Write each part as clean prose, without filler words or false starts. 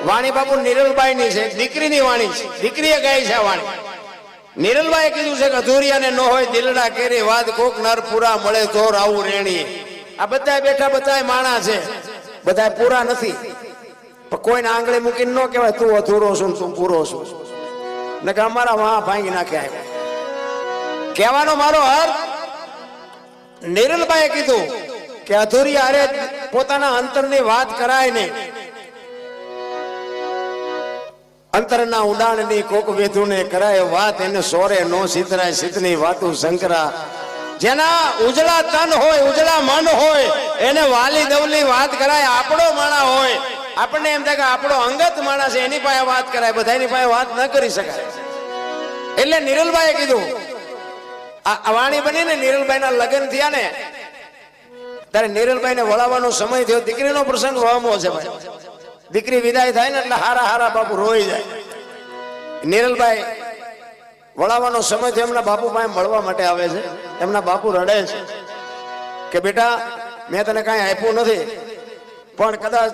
વાણી બાપુ નિરલબાઈ ની છે, દીકરીની વાણી છે, દીકરીએ ગાઈ છે વાણી. નિરલબાઈએ કીધું છે કે અધૂરિયાને ન હોય દિલડા કેરી વાત, કોક નર પૂરા મળે તો આવું રેણી. આ બધા બેઠા બધા માણા છે, બધા પૂરા નથી, પણ કોઈને આંગળી મૂકીને ન કહેવાય તું અધૂરો છું તું પૂરો છું, ને કે અમારા વાહ ભાંગી નાખ્યા. કહેવાનો મારો અર્થ, નિરલબાઈએ કીધું કે અધૂરિયા અરે પોતાના અંતરની વાત કરાય નહીં, અંતરના ઊંડાણની કોક વેધુને કરાય વાત, એને સોરે નો સિતરાય સિતની વાતું શંકરા. જેના ઉજળા તન હોય ઉજળા મન હોય એને વાલી દવલી વાત કરાય. આપણો માણા હોય, આપણને એમ થાય કે આપણો અંગત માણસ છે, એની પાસે વાત કરાય, બધાની પાસે વાત ન કરી શકાય. એટલે નિરલબાઈએ કીધું, આ વાણી બની ને નિરલબાઈના લગ્ન થયા ને ત્યારે નિરલબાઈને વળાવવાનો સમય થયો. દીકરીનો પ્રસંગ વહમો છે ભાઈ, દીકરી વિદાય થાય ને એટલે હારા હારા બાપુ રોઈ જાય. નિરલબાઈ વળાવવાનો સમય થયો, એમના બાપુ પાસે મળવા માટે આવે છે. એમના બાપુ રડે છે કે બેટા મેં તને કાંઈ આપ્યું નથી, પણ કદાચ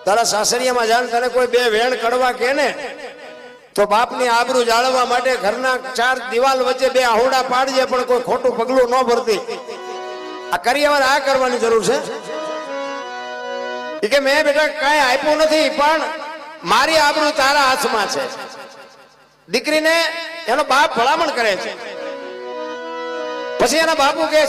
તારા સાસરિયામાં જાણ તને કોઈ બે વેણ કડવા કે ને તો બાપની આબરૂ જાળવવા માટે ઘરના ચાર દિવાલ વચ્ચે બે આહુડા પાડજે, પણ કોઈ ખોટું પગલું ન ભરતી. આ કરિયાવર આ કરવાની જરૂર છે કે મેં બેટા કાંઈ આપ્યું નથી, પણ મારી આબરૂ તારા હાથમાં છે. દીકરીને એનો બાપ ભલામણ કરે છે. પછી એના બાપુ કહે છે